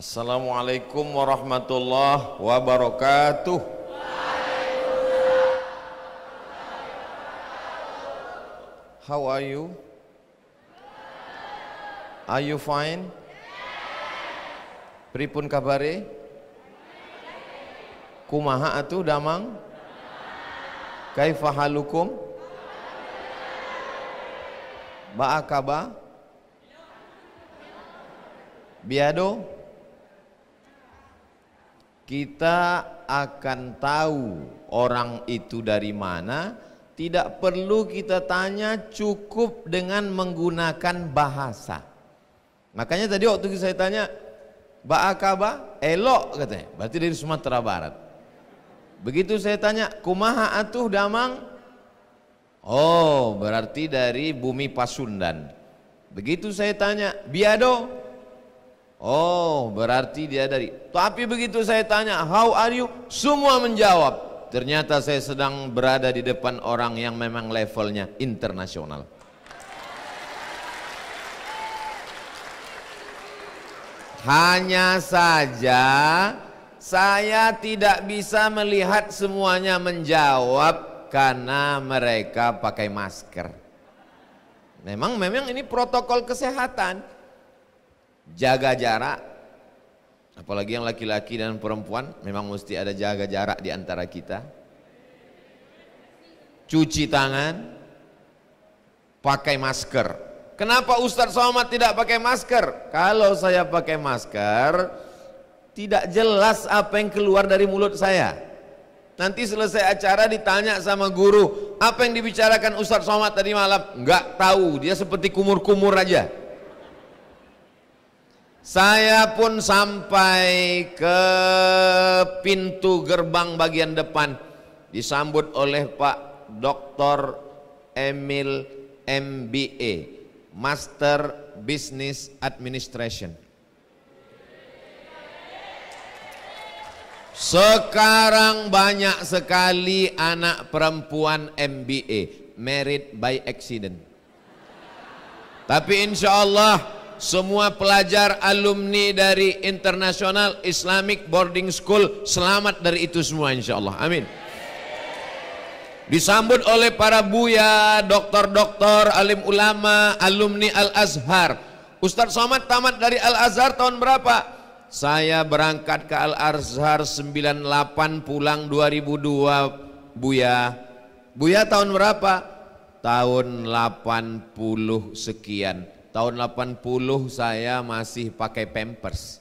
Assalamualaikum warahmatullahi wabarakatuh. How are you? Are you fine? Pripun kabare? Kumaha atuh damang? Kaifa halukum? Ba'akaba? Biado? Kita akan tahu orang itu dari mana, tidak perlu kita tanya, cukup dengan menggunakan bahasa. Makanya tadi waktu saya tanya, Ba'akaba? Elok katanya, berarti dari Sumatera Barat. Begitu saya tanya, kumaha atuh damang? Oh, berarti dari bumi Pasundan. Begitu saya tanya, biado? Oh, berarti dia dari. Tapi begitu saya tanya, how are you? Semua menjawab. Ternyata saya sedang berada di depan orang yang memang levelnya internasional. Hanya saja saya tidak bisa melihat semuanya menjawab karena mereka pakai masker. Memang ini protokol kesehatan. Jaga jarak, apalagi yang laki-laki dan perempuan, memang mesti ada jaga jarak di antara kita. Cuci tangan, pakai masker. Kenapa Ustadz Somad tidak pakai masker? Kalau saya pakai masker, tidak jelas apa yang keluar dari mulut saya. Nanti selesai acara ditanya sama guru, apa yang dibicarakan Ustadz Somad tadi malam? Enggak tahu, dia seperti kumur-kumur aja. Saya pun sampai ke pintu gerbang bagian depan, disambut oleh Pak Dr. Emil MBA, Master Business Administration. Sekarang banyak sekali anak perempuan MBA, married by accident. Tapi insya Allah semua pelajar alumni dari International Islamic Boarding School selamat dari itu semua insya Allah, amin. Disambut oleh para buya, doktor-doktor, alim ulama, alumni Al-Azhar. Ustadz Somad tamat dari Al-Azhar tahun berapa? Saya berangkat ke Al-Azhar 98, pulang 2002 buya. Buya tahun berapa? Tahun 80 sekian. Tahun 80 saya masih pakai pampers.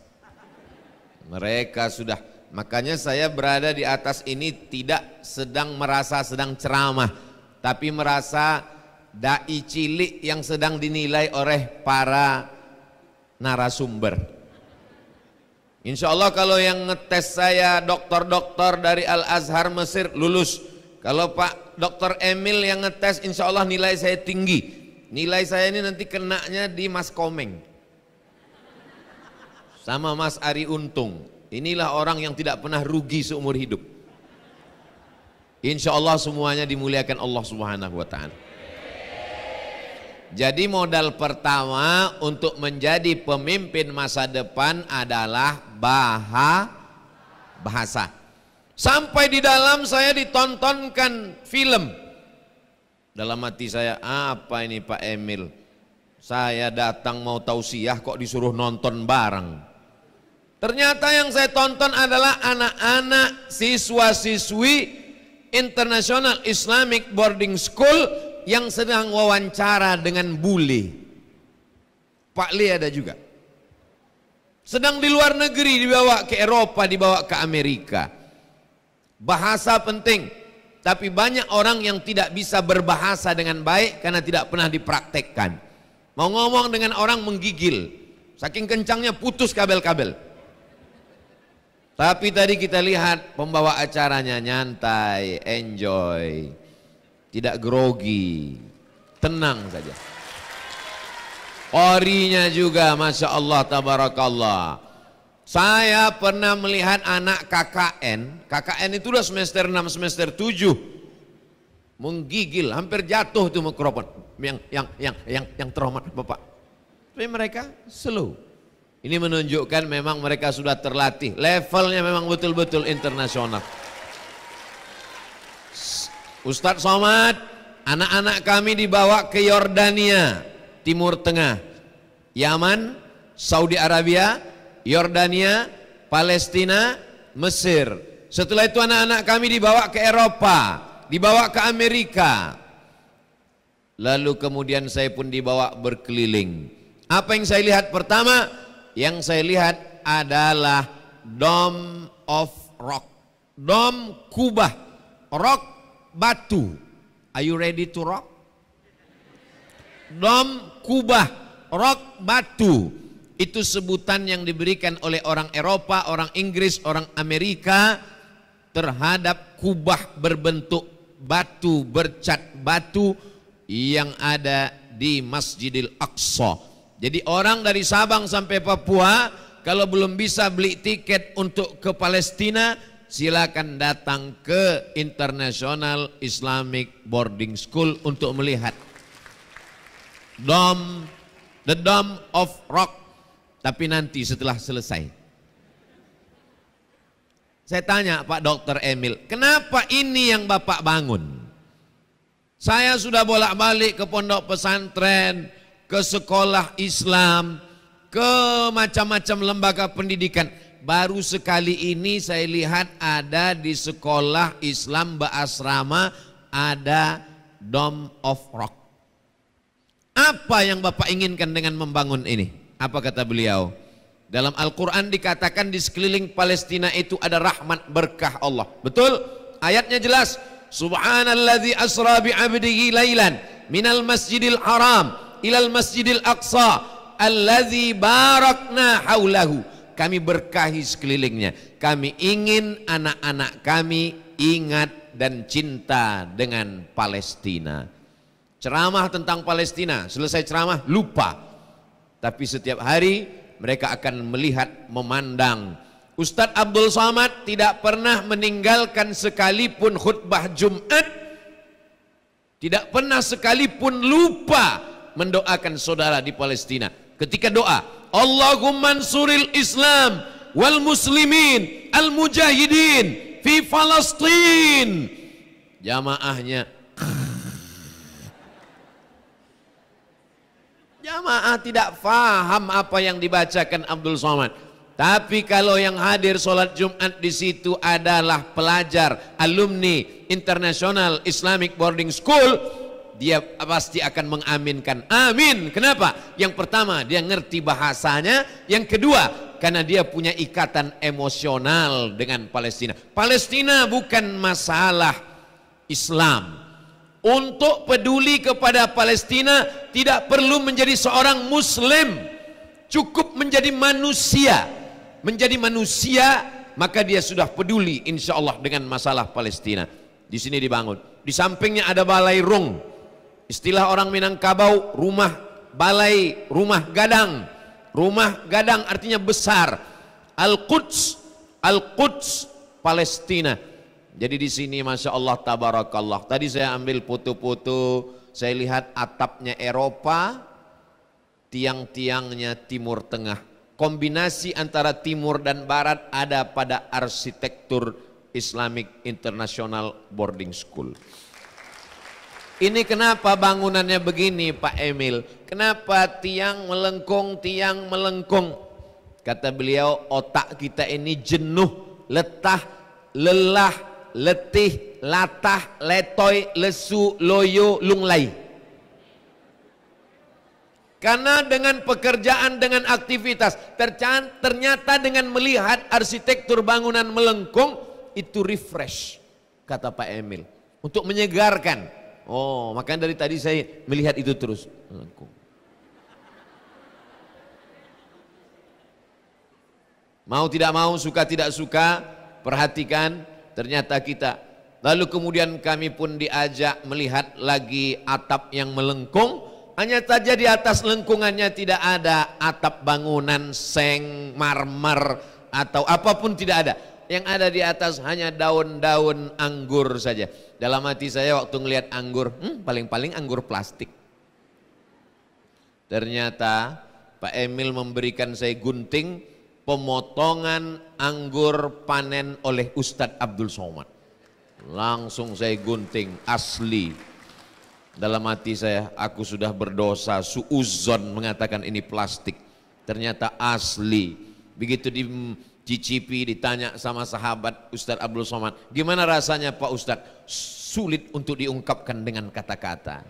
Mereka sudah, makanya saya berada di atas ini tidak merasa sedang ceramah, tapi merasa dai cilik yang sedang dinilai oleh para narasumber. Insya Allah kalau yang ngetes saya dokter-dokter dari Al-Azhar Mesir lulus. Kalau Pak Dr. Emil yang ngetes insya Allah nilai saya tinggi. Nilai saya ini nanti kenanya di Mas Komeng sama Mas Ari Untung. Inilah orang yang tidak pernah rugi seumur hidup. Insya Allah semuanya dimuliakan Allah Subhanahu wa ta'ala. Jadi modal pertama untuk menjadi pemimpin masa depan adalah bahasa. Sampai di dalam saya ditontonkan film. Dalam hati saya, apa ini Pak Emil? Saya datang mau tausiah kok disuruh nonton bareng. Ternyata yang saya tonton adalah anak-anak siswa-siswi International Islamic Boarding School yang sedang wawancara dengan bule. Pak Le ada juga. Sedang di luar negeri, dibawa ke Eropa, dibawa ke Amerika. Bahasa penting. Tapi banyak orang yang tidak bisa berbahasa dengan baik karena tidak pernah dipraktekkan. Mau ngomong dengan orang menggigil, saking kencangnya putus kabel-kabel. Tapi tadi kita lihat pembawa acaranya nyantai, enjoy, tidak grogi, tenang saja. Qorinya juga Masya Allah Tabarakallah. Saya pernah melihat anak KKN itu udah semester 6, semester 7. Menggigil, hampir jatuh tuh mikrofon. Yang terhormat Bapak. Tapi mereka slow. Ini menunjukkan memang mereka sudah terlatih. Levelnya memang betul-betul internasional. Ustadz Somad, anak-anak kami dibawa ke Yordania, Timur Tengah, Yaman, Saudi Arabia, Yordania, Palestina, Mesir. Setelah itu anak-anak kami dibawa ke Eropa, dibawa ke Amerika. Lalu kemudian saya pun dibawa berkeliling. Apa yang saya lihat pertama? Yang saya lihat adalah Dome of Rock. Dome kubah, rock batu. Are you ready to rock? Dome kubah, rock batu. Itu sebutan yang diberikan oleh orang Eropa, orang Inggris, orang Amerika terhadap kubah berbentuk batu, bercat batu yang ada di Masjidil Aqsa. Jadi orang dari Sabang sampai Papua kalau belum bisa beli tiket untuk ke Palestina, silakan datang ke International Islamic Boarding School untuk melihat the Dome of Rock. Tapi nanti setelah selesai. Saya tanya Pak Dr. Emil, kenapa ini yang Bapak bangun? Saya sudah bolak-balik ke pondok pesantren, ke sekolah Islam, ke macam-macam lembaga pendidikan. Baru sekali ini saya lihat ada di sekolah Islam Ba'asrama ada Dome of Rock. Apa yang Bapak inginkan dengan membangun ini? Apa kata beliau? Dalam Al-Quran dikatakan di sekeliling Palestina itu ada rahmat berkah Allah. Betul? Ayatnya jelas. Subhanalladzi asra bi'abdihi lailan minal masjidil haram ilal masjidil aqsa alladzi barakna haulahu. Kami berkahi sekelilingnya. Kami ingin anak-anak kami ingat dan cinta dengan Palestina. Ceramah tentang Palestina, selesai ceramah lupa. Tapi setiap hari mereka akan melihat, memandang. Ustadz Abdul Somad tidak pernah meninggalkan sekalipun khutbah Jumat. Tidak pernah sekalipun lupa mendoakan saudara di Palestina. Ketika doa, Allahumma ansuril Islam wal muslimin al mujahidin fi Palestin. Jamaahnya jamaah tidak faham apa yang dibacakan Abdul Somad. Tapi kalau yang hadir sholat Jumat di situ adalah pelajar, alumni International Islamic Boarding School, dia pasti akan mengaminkan. Amin. Kenapa? Yang pertama, dia ngerti bahasanya. Yang kedua, karena dia punya ikatan emosional dengan Palestina. Palestina bukan masalah Islam. Untuk peduli kepada Palestina tidak perlu menjadi seorang Muslim. Cukup menjadi manusia. Menjadi manusia maka dia sudah peduli insya Allah dengan masalah Palestina. Di sini dibangun. Di sampingnya ada balai rung. Istilah orang Minangkabau rumah balai, rumah gadang. Rumah gadang artinya besar. Al-Quds, Al-Quds Palestina. Jadi di sini Masya Allah tabarakallah. Tadi saya ambil foto-foto, saya lihat atapnya Eropa, tiang-tiangnya Timur Tengah. Kombinasi antara Timur dan Barat ada pada arsitektur Islamic International Boarding School. Ini kenapa bangunannya begini Pak Emil? Kenapa tiang melengkung, tiang melengkung? Kata beliau, otak kita ini jenuh, letah, lelah, letih, latah, letoy, lesu, loyo, lunglai. Karena dengan pekerjaan, dengan aktivitas, ternyata dengan melihat arsitektur bangunan melengkung, itu refresh, kata Pak Emil. Untuk menyegarkan. Oh, makanya dari tadi saya melihat itu terus. Melengkung. Mau tidak mau, suka tidak suka, perhatikan, ternyata kita. Lalu kemudian kami pun diajak melihat lagi atap yang melengkung. Hanya saja di atas lengkungannya tidak ada atap bangunan, seng, marmer, atau apapun tidak ada. Yang ada di atas hanya daun-daun anggur saja. Dalam hati saya waktu ngelihat anggur, paling-paling anggur plastik. Ternyata Pak Emil memberikan saya gunting pemotongan anggur panen oleh Ustadz Abdul Somad. Langsung saya gunting, asli. Dalam hati saya, aku sudah berdosa, suuzon mengatakan ini plastik. Ternyata asli. Begitu dicicipi, ditanya sama sahabat Ustadz Abdul Somad, gimana rasanya Pak Ustadz? Sulit untuk diungkapkan dengan kata-kata.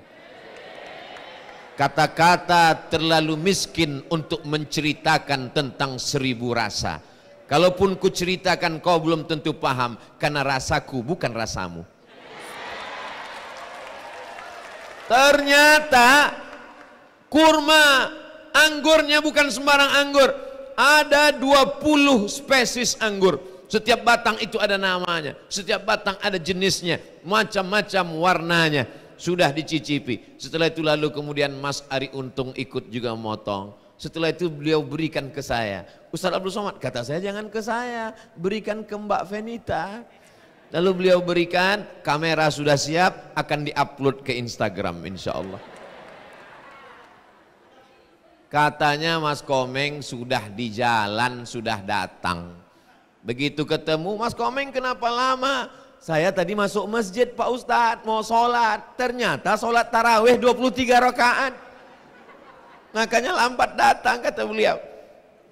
Kata-kata terlalu miskin untuk menceritakan tentang 1000 rasa. Kalaupun ku ceritakan kau belum tentu paham, karena rasaku bukan rasamu. Ternyata kurma anggurnya bukan sembarang anggur. Ada 20 spesies anggur. Setiap batang itu ada namanya, setiap batang ada jenisnya, macam-macam warnanya. Sudah dicicipi. Setelah itu lalu kemudian Mas Ari Untung ikut juga memotong. Setelah itu beliau berikan ke saya. Ustadz Abdul Somad, kata saya jangan ke saya, berikan ke Mbak Venita. Lalu beliau berikan, kamera sudah siap, akan diupload ke Instagram insya Allah. Katanya Mas Komeng sudah di jalan, sudah datang. Begitu ketemu, Mas Komeng kenapa lama? Saya tadi masuk masjid Pak Ustadz, mau sholat. Ternyata sholat tarawih 23 rakaat. Makanya lambat datang kata beliau.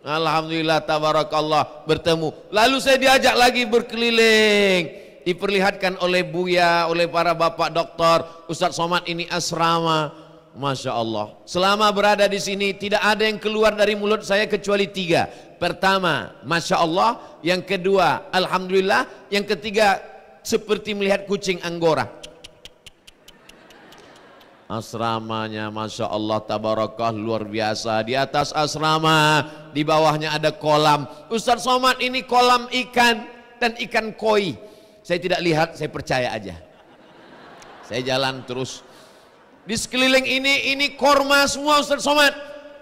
Alhamdulillah tabarakallah bertemu. Lalu saya diajak lagi berkeliling. Diperlihatkan oleh Buya, oleh para bapak doktor. Ustadz Somad ini asrama. Masya Allah. Selama berada di sini tidak ada yang keluar dari mulut saya kecuali 3. Pertama, Masya Allah. Yang kedua, Alhamdulillah. Yang ketiga, seperti melihat kucing Anggora. Asramanya Masya Allah tabarakah luar biasa. Di atas asrama, di bawahnya ada kolam. Ustadz Somad ini kolam ikan dan ikan koi. Saya tidak lihat, saya percaya aja. Saya jalan terus. Di sekeliling ini korma semua Ustadz Somad.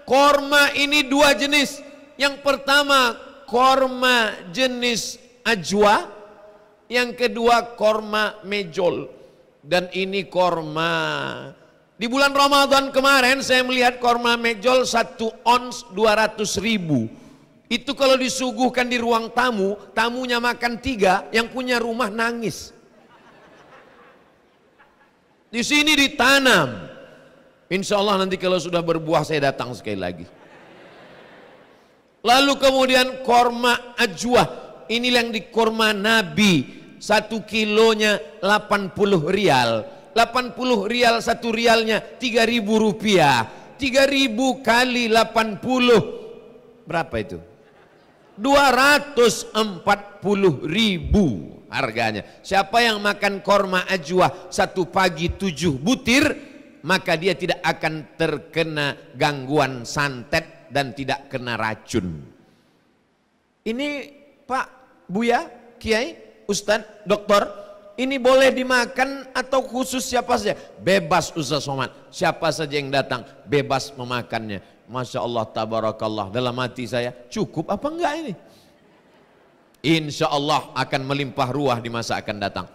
Korma ini 2 jenis. Yang pertama korma jenis ajwa. Yang kedua korma mejol. Dan ini korma. Di bulan Ramadan kemarin saya melihat korma mejol 1 ons 200.000. Itu kalau disuguhkan di ruang tamu, tamunya makan 3, yang punya rumah nangis. Di sini ditanam. Insya Allah nanti kalau sudah berbuah saya datang sekali lagi. Lalu kemudian korma ajwa. Ini yang di korma Nabi. 1 kilonya 80 rial. 80 rial 1 rialnya 3.000 rupiah. 3.000 kali 80 berapa itu? 240.000 harganya. Siapa yang makan korma ajwa 1 pagi 7 butir, maka dia tidak akan terkena gangguan santet dan tidak kena racun. Ini Pak Buya, Kiai, Ustadz, Dokter, ini boleh dimakan atau khusus siapa saja? Bebas Ustadz Somad, siapa saja yang datang bebas memakannya. Masya Allah tabarakallah. Dalam hati saya, cukup apa enggak ini? Insya Allah akan melimpah ruah di masa akan datang.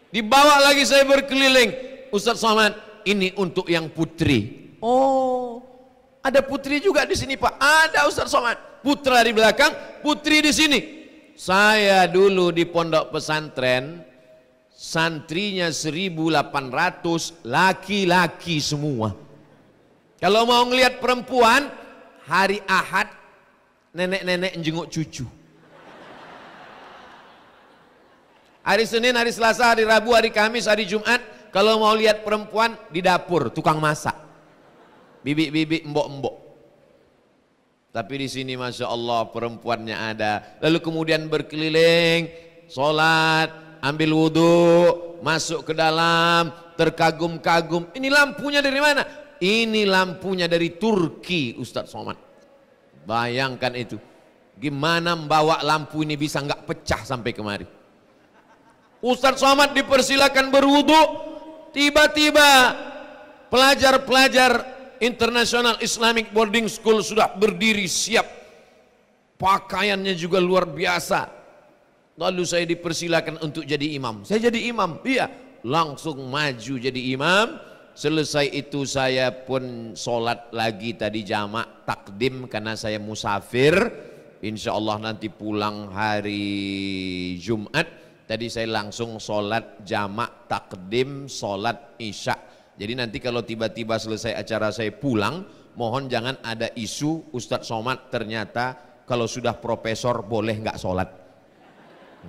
Dibawa lagi saya berkeliling. Ustadz Somad, ini untuk yang putri. Oh, ada putri juga di sini Pak. Ada Ustadz Somad. Putra di belakang, putri di sini. Saya dulu di pondok pesantren, santrinya 1.800 laki-laki semua. Kalau mau ngelihat perempuan, hari Ahad nenek-nenek jenguk cucu. Hari Senin, hari Selasa, hari Rabu, hari Kamis, hari Jumat, kalau mau lihat perempuan di dapur, tukang masak. Bibi-bibi, embok-embok. Tapi di sini Masya Allah perempuannya ada. Lalu kemudian berkeliling, sholat, ambil wudhu, masuk ke dalam, terkagum-kagum. Ini lampunya dari mana? Ini lampunya dari Turki Ustadz Somad. Bayangkan itu. Gimana membawa lampu ini bisa nggak pecah sampai kemari. Ustadz Somad dipersilakan berwudu. Tiba-tiba pelajar-pelajar International Islamic Boarding School sudah berdiri siap. Pakaiannya juga luar biasa. Lalu saya dipersilakan untuk jadi imam. Saya jadi imam, iya. Langsung maju jadi imam. Selesai itu saya pun sholat lagi tadi jamak takdim karena saya musafir. Insya Allah nanti pulang hari Jumat. Tadi saya langsung sholat jamak takdim sholat isya. Jadi nanti kalau tiba-tiba selesai acara saya pulang, mohon jangan ada isu Ustadz Somad ternyata kalau sudah profesor boleh nggak sholat.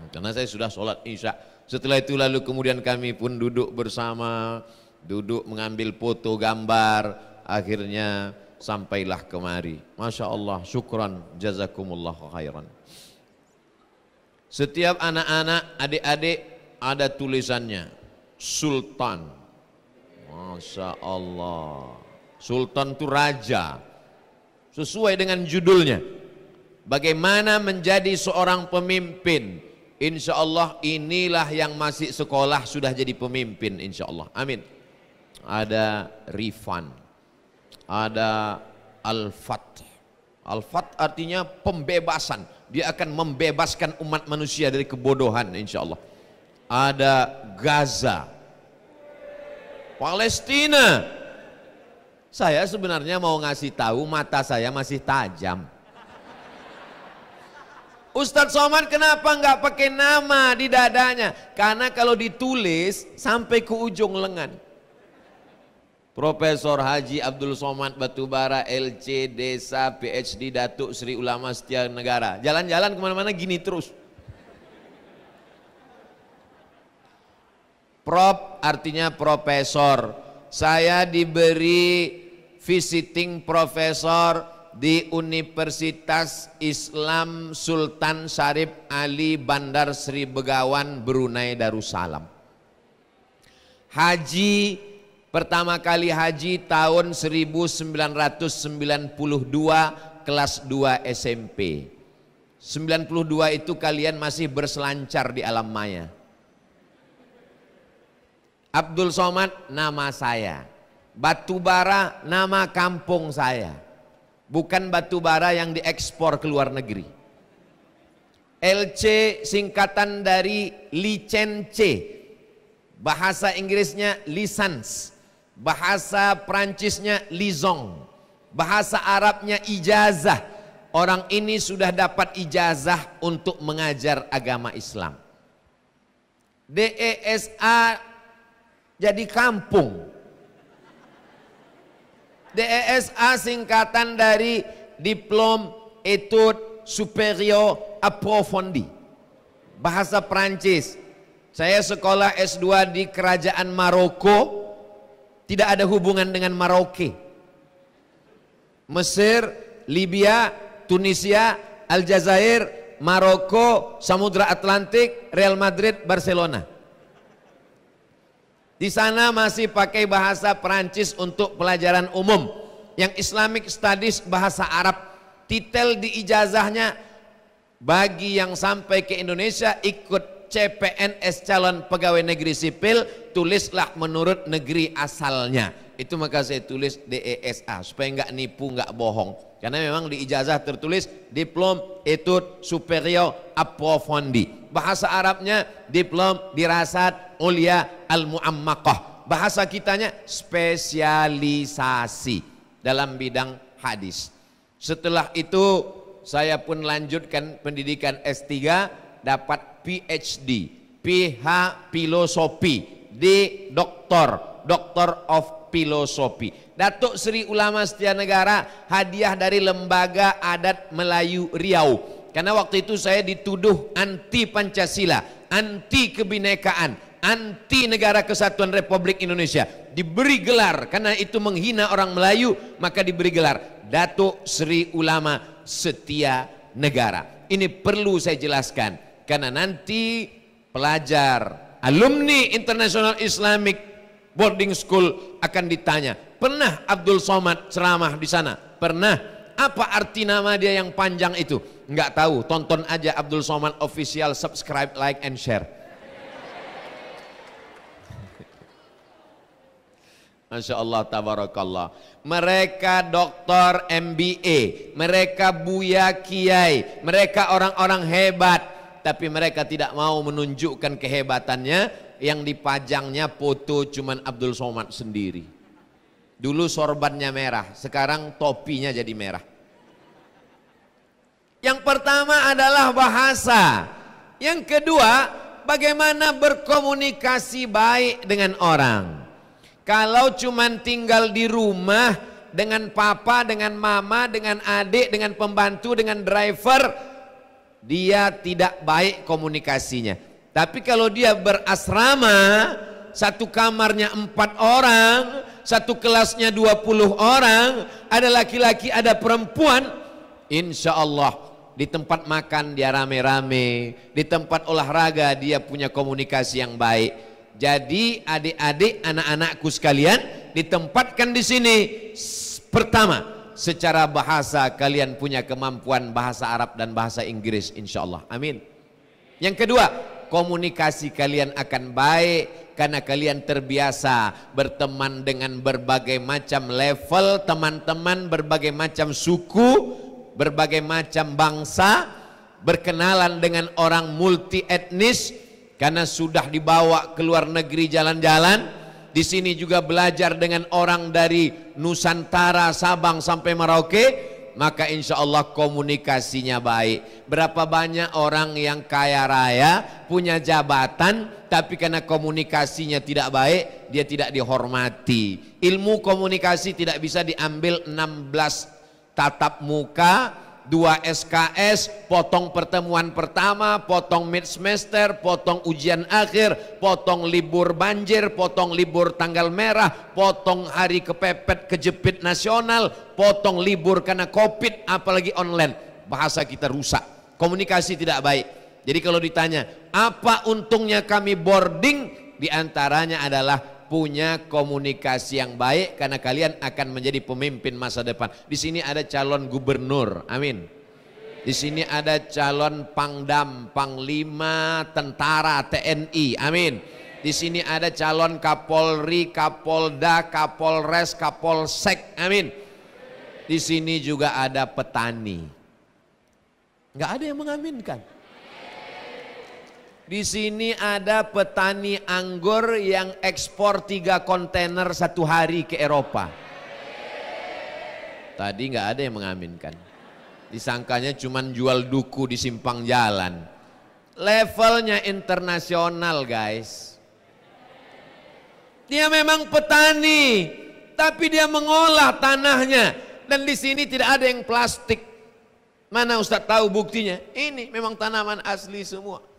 Karena saya sudah sholat isya. Setelah itu lalu kemudian kami pun duduk bersama, duduk mengambil foto gambar, akhirnya sampailah kemari. Masya Allah, syukran, jazakumullah khairan. Setiap anak-anak, adik-adik ada tulisannya, Sultan. Masya Allah, Sultan itu raja, sesuai dengan judulnya. Bagaimana menjadi seorang pemimpin. Insya Allah inilah yang masih sekolah sudah jadi pemimpin, insya Allah, amin. Ada Rifan, ada Al-Fat. Al-Fat artinya pembebasan. Dia akan membebaskan umat manusia dari kebodohan, insya Allah. Ada Gaza, Palestina. Saya sebenarnya mau ngasih tahu, mata saya masih tajam. Ustadz Somad kenapa nggak pakai nama di dadanya? Karena kalau ditulis sampai ke ujung lengan. Profesor Haji Abdul Somad Batubara, LC, Desa, PhD, Datuk Sri Ulama Setia Negara. Jalan-jalan kemana-mana gini terus. Prof artinya profesor. Saya diberi visiting profesor di Universitas Islam Sultan Syarif Ali Bandar Sri Begawan, Brunei Darussalam. Haji, pertama kali haji tahun 1992 kelas 2 SMP. 92 itu kalian masih berselancar di alam maya. Abdul Somad nama saya, Batubara nama kampung saya, bukan batubara yang diekspor ke luar negeri. LC singkatan dari licence, bahasa Inggrisnya license, bahasa Prancisnya liaison, bahasa Arabnya ijazah. Orang ini sudah dapat ijazah untuk mengajar agama Islam. DESA jadi kampung. DESA singkatan dari Diplôme Études Supérieures Approfondies, bahasa Prancis. Saya sekolah S2 di kerajaan Maroko, tidak ada hubungan dengan Maroke. Mesir, Libya, Tunisia, Aljazair, Maroko, Samudra Atlantik, Real Madrid, Barcelona. Di sana masih pakai bahasa Perancis untuk pelajaran umum. Yang Islamic Studies bahasa Arab. Titel di ijazahnya, bagi yang sampai ke Indonesia ikut CPNS calon pegawai negeri sipil, tulislah menurut negeri asalnya. Itu maka saya tulis DESA supaya nggak nipu, nggak bohong. Karena memang di ijazah tertulis Diplôme Études Supérieures Approfondies. Bahasa Arabnya Diplôme Dirasat Ulia Al-Mu'ammakah. Bahasa kitanya spesialisasi dalam bidang hadis. Setelah itu saya pun lanjutkan pendidikan S3, dapat PhD, PH Filosofi di Doctor of Filosofi. Datuk Sri Ulama Setia Negara, hadiah dari Lembaga Adat Melayu Riau. Karena waktu itu saya dituduh anti Pancasila, anti kebinekaan, anti Negara Kesatuan Republik Indonesia. Diberi gelar, karena itu menghina orang Melayu, maka diberi gelar Datuk Sri Ulama Setia Negara. Ini perlu saya jelaskan, karena nanti pelajar, alumni International Islamic Boarding School akan ditanya, pernah Abdul Somad ceramah di sana? Pernah. Apa arti nama dia yang panjang itu? Enggak tahu, tonton aja Abdul Somad Official, subscribe, like, and share. Masya Allah, tabarakallah. Mereka doktor MBA, mereka buya kiai, mereka orang-orang hebat, tapi mereka tidak mau menunjukkan kehebatannya. Yang dipajangnya foto cuman Abdul Somad sendiri. Dulu sorbannya merah, sekarang topinya jadi merah. Yang pertama adalah bahasa. Yang kedua, bagaimana berkomunikasi baik dengan orang. Kalau cuman tinggal di rumah dengan papa, dengan mama, dengan adik, dengan pembantu, dengan driver, dia tidak baik komunikasinya. Tapi kalau dia berasrama, satu kamarnya 4 orang, satu kelasnya 20 orang, ada laki-laki, ada perempuan, insya Allah di tempat makan dia rame-rame, di tempat olahraga dia punya komunikasi yang baik. Jadi adik-adik, anak-anakku sekalian, ditempatkan di sini. Pertama, secara bahasa kalian punya kemampuan bahasa Arab dan bahasa Inggris, insya Allah. Amin. Yang kedua, komunikasi kalian akan baik karena kalian terbiasa berteman dengan berbagai macam level teman-teman, berbagai macam suku, berbagai macam bangsa, berkenalan dengan orang multi etnis karena sudah dibawa ke luar negeri jalan-jalan. Di sini juga belajar dengan orang dari Nusantara, Sabang sampai Merauke, maka insya Allah komunikasinya baik. Berapa banyak orang yang kaya raya, punya jabatan, tapi karena komunikasinya tidak baik, dia tidak dihormati. Ilmu komunikasi tidak bisa diambil 16 tatap muka, 2 SKS, potong pertemuan pertama, potong mid semester, potong ujian akhir, potong libur banjir, potong libur tanggal merah, potong hari kepepet kejepit nasional, potong libur karena COVID, apalagi online. Bahasa kita rusak, komunikasi tidak baik. Jadi kalau ditanya, apa untungnya kami boarding? Di antaranya adalah punya komunikasi yang baik karena kalian akan menjadi pemimpin masa depan. Di sini ada calon gubernur, amin. Di sini ada calon pangdam, panglima, tentara, TNI, amin. Di sini ada calon kapolri, kapolda, kapolres, kapolsek, amin. Di sini juga ada petani. Nggak ada yang mengaminkan. Di sini ada petani anggur yang ekspor 3 kontainer 1 hari ke Eropa. Tadi nggak ada yang mengaminkan. Disangkanya cuman jual duku di simpang jalan. Levelnya internasional, guys. Dia memang petani, tapi dia mengolah tanahnya. Dan di sini tidak ada yang plastik. Mana Ustaz tahu buktinya? Ini memang tanaman asli semua.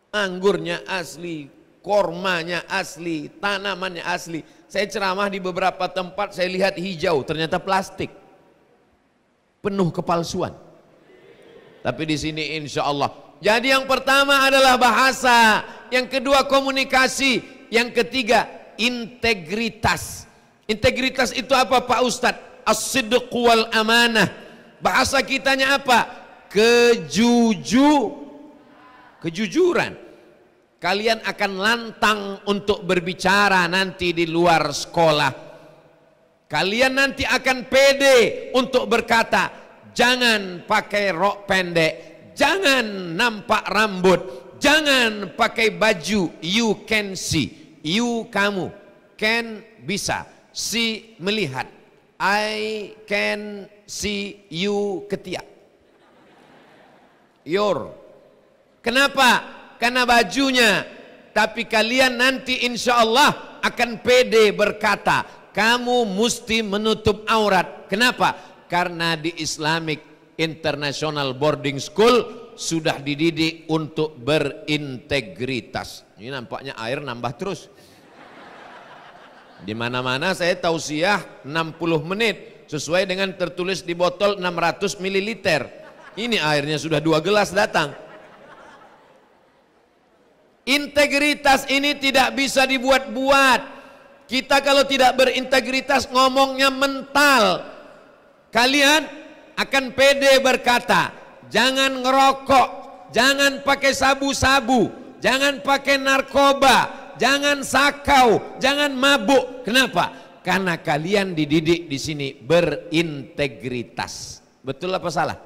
Anggurnya asli, kormanya asli, tanamannya asli. Saya ceramah di beberapa tempat, saya lihat hijau, ternyata plastik. Penuh kepalsuan. Tapi di sini insya Allah. Jadi yang pertama adalah bahasa, yang kedua komunikasi, yang ketiga integritas. Integritas itu apa Pak Ustadz? As-sidq wal amanah. Bahasa kitanya apa? Kejujuran. Kalian akan lantang untuk berbicara nanti di luar sekolah. Kalian nanti akan pede untuk berkata, jangan pakai rok pendek, jangan nampak rambut, jangan pakai baju you can see. You kamu, can bisa, see melihat, I can see you ketiak. Your. Kenapa? Karena bajunya. Tapi kalian nanti insya Allah akan pede berkata, kamu mesti menutup aurat. Kenapa? Karena di Islamic International Boarding School sudah dididik untuk berintegritas. Ini nampaknya air nambah terus. Di mana-mana saya tausiah 60 menit sesuai dengan tertulis di botol 600 ml. Ini airnya sudah 2 gelas datang. Integritas ini tidak bisa dibuat-buat. Kita kalau tidak berintegritas ngomongnya mental. Kalian akan pede berkata, jangan ngerokok, jangan pakai sabu-sabu, jangan pakai narkoba, jangan sakau, jangan mabuk. Kenapa? Karena kalian dididik di sini berintegritas. Betul apa salah?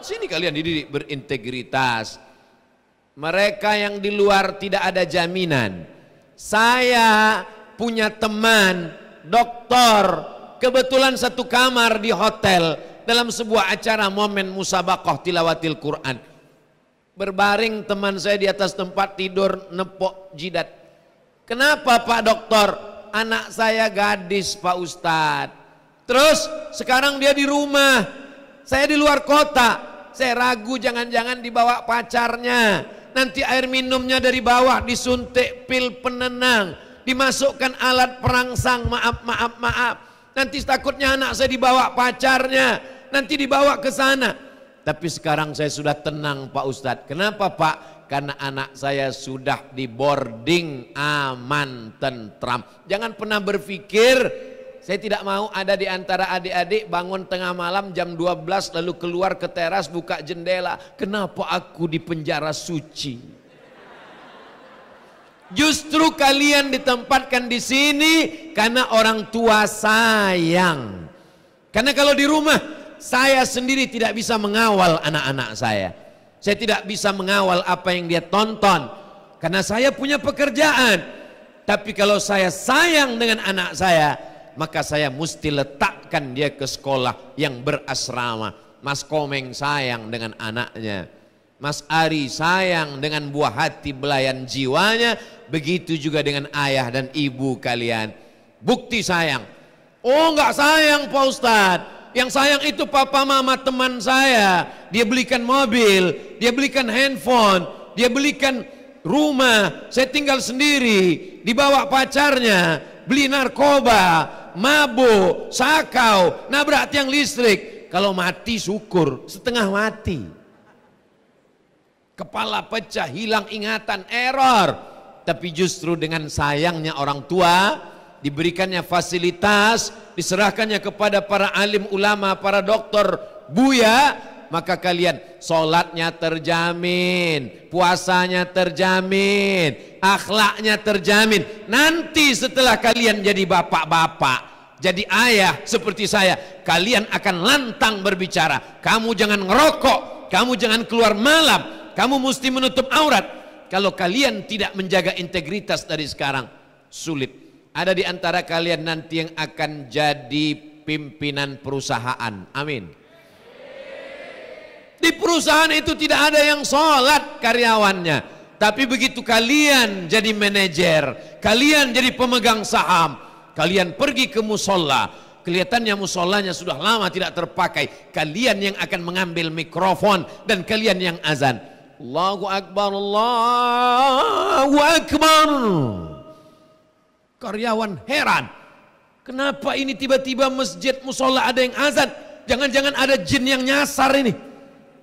Di sini kalian dididik berintegritas. Mereka yang di luar tidak ada jaminan. Saya punya teman doktor, kebetulan satu kamar di hotel dalam sebuah acara momen musabaqah tilawatil Quran. Berbaring teman saya di atas tempat tidur nepok jidat. Kenapa Pak Dokter? Anak saya gadis Pak Ustadz. Terus sekarang dia di rumah, saya di luar kota. Saya ragu jangan-jangan dibawa pacarnya. Nanti air minumnya dari bawah disuntik pil penenang, dimasukkan alat perangsang, maaf. Nanti takutnya anak saya dibawa pacarnya, nanti dibawa ke sana. Tapi sekarang saya sudah tenang Pak Ustadz. Kenapa Pak? Karena anak saya sudah di boarding, aman, tentram. Jangan pernah berpikir, saya tidak mau ada di antara adik-adik bangun tengah malam jam 12 lalu keluar ke teras buka jendela. Kenapa aku di penjara suci? Justru kalian ditempatkan di sini karena orang tua sayang. Karena kalau di rumah saya sendiri tidak bisa mengawal anak-anak saya. Saya tidak bisa mengawal apa yang dia tonton karena saya punya pekerjaan. Tapi kalau saya sayang dengan anak saya, maka saya mesti letakkan dia ke sekolah yang berasrama. Mas Komeng sayang dengan anaknya, Mas Ari sayang dengan buah hati belayan jiwanya. Begitu juga dengan ayah dan ibu kalian. Bukti sayang. Oh enggak sayang Pak Ustadz. Yang sayang itu papa mama teman saya. Dia belikan mobil, dia belikan handphone, dia belikan rumah. Saya tinggal sendiri, dibawa pacarnya, beli narkoba, mabuk, sakau, nabrak tiang listrik. Kalau mati syukur, setengah mati. Kepala pecah, hilang ingatan, error. Tapi justru dengan sayangnya orang tua, diberikannya fasilitas, diserahkannya kepada para alim ulama, para dokter, buya, maka kalian sholatnya terjamin, puasanya terjamin, akhlaknya terjamin. Nanti setelah kalian jadi bapak-bapak, jadi ayah seperti saya, kalian akan lantang berbicara. Kamu jangan ngerokok, kamu jangan keluar malam, kamu mesti menutup aurat. Kalau kalian tidak menjaga integritas dari sekarang, sulit. Ada di antara kalian nanti yang akan jadi pimpinan perusahaan. Amin. Di perusahaan itu tidak ada yang sholat karyawannya. Tapi begitu kalian jadi manajer, kalian jadi pemegang saham, kalian pergi ke musola, kelihatannya musolanya sudah lama tidak terpakai. Kalian yang akan mengambil mikrofon dan kalian yang azan. Allahu Akbar, Allahu Akbar. Karyawan heran, kenapa ini tiba-tiba masjid musola ada yang azan? Jangan-jangan ada jin yang nyasar ini.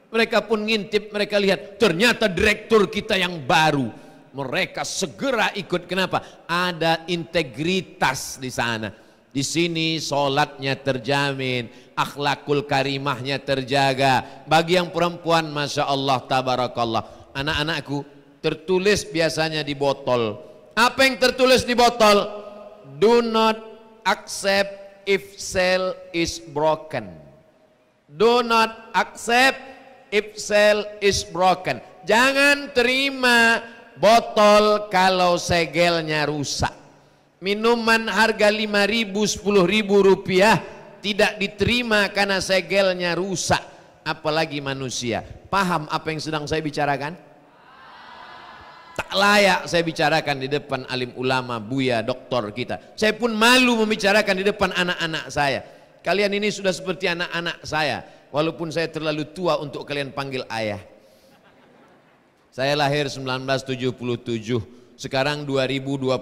Mereka pun ngintip, mereka lihat ternyata direktur kita yang baru. Mereka segera ikut. Kenapa? Ada integritas di sana. Di sini sholatnya terjamin, akhlakul karimahnya terjaga. Bagi yang perempuan, masya Allah, tabarakallah. Anak-anakku tertulis biasanya di botol. Apa yang tertulis di botol? Do not accept if cell is broken. Do not accept if cell is broken. Jangan terima botol kalau segelnya rusak. Minuman harga 5.000, 10.000 rupiah tidak diterima karena segelnya rusak. Apalagi manusia. Paham apa yang sedang saya bicarakan? Tak layak saya bicarakan di depan alim ulama, buya, doktor kita. Saya pun malu membicarakan di depan anak-anak saya. Kalian ini sudah seperti anak-anak saya. Walaupun saya terlalu tua untuk kalian panggil ayah. Saya lahir 1977. Sekarang 2021.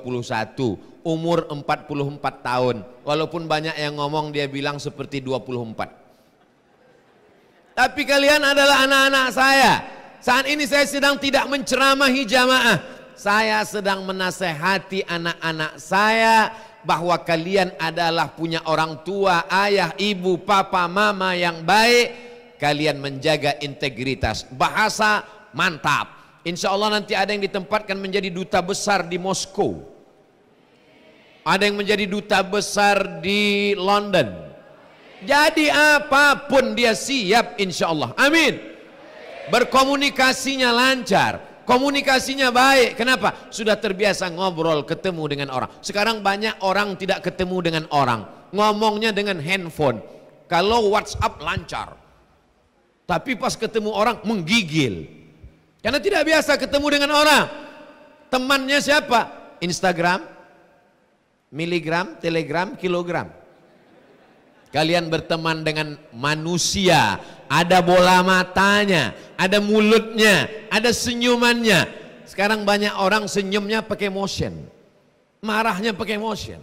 Umur 44 tahun. Walaupun banyak yang ngomong dia bilang seperti 24. Tapi kalian adalah anak-anak saya. Saat ini saya sedang tidak menceramahi jamaah. Saya sedang menasehati anak-anak saya bahwa kalian adalah punya orang tua, ayah, ibu, papa, mama yang baik. Kalian menjaga integritas. Bahasa mantap. Insya Allah nanti ada yang ditempatkan menjadi duta besar di Moskow. Ada yang menjadi duta besar di London. Jadi apapun dia siap insya Allah. Amin. Berkomunikasinya lancar, komunikasinya baik. Kenapa? Sudah terbiasa ngobrol, ketemu dengan orang. Sekarang banyak orang tidak ketemu dengan orang, ngomongnya dengan handphone. Kalau WhatsApp lancar, tapi pas ketemu orang menggigil. Karena tidak biasa ketemu dengan orang. Temannya siapa? Instagram, miligram, telegram, kilogram. Kalian berteman dengan manusia, ada bola matanya, ada mulutnya, ada senyumannya. Sekarang banyak orang senyumnya pakai motion, marahnya pakai motion,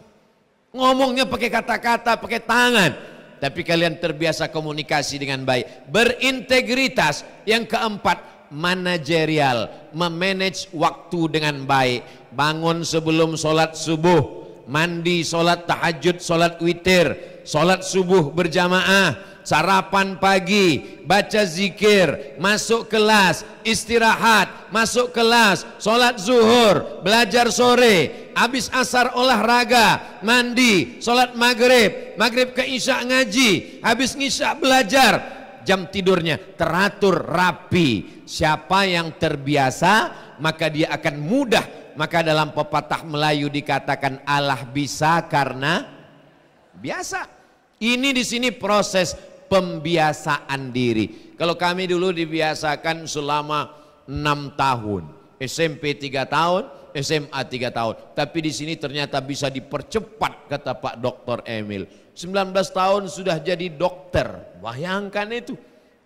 ngomongnya pakai kata-kata, pakai tangan. Tapi kalian terbiasa komunikasi dengan baik, berintegritas. Yang keempat, manajerial, memanage waktu dengan baik. Bangun sebelum sholat subuh, mandi, sholat tahajud, sholat witir, sholat subuh berjamaah, sarapan pagi, baca zikir, masuk kelas, istirahat, masuk kelas, sholat zuhur, belajar sore, habis asar olahraga, mandi, sholat maghrib, maghrib ke isya ngaji, habis isya belajar, jam tidurnya teratur rapi. Siapa yang terbiasa maka dia akan mudah. Maka dalam pepatah Melayu dikatakan Allah bisa karena biasa. Ini di sini proses pembiasaan diri. Kalau kami dulu dibiasakan selama 6 tahun, SMP 3 tahun, SMA 3 tahun. Tapi di sini ternyata bisa dipercepat, kata Pak Dr. Emil. 19 tahun sudah jadi dokter. Bayangkan itu.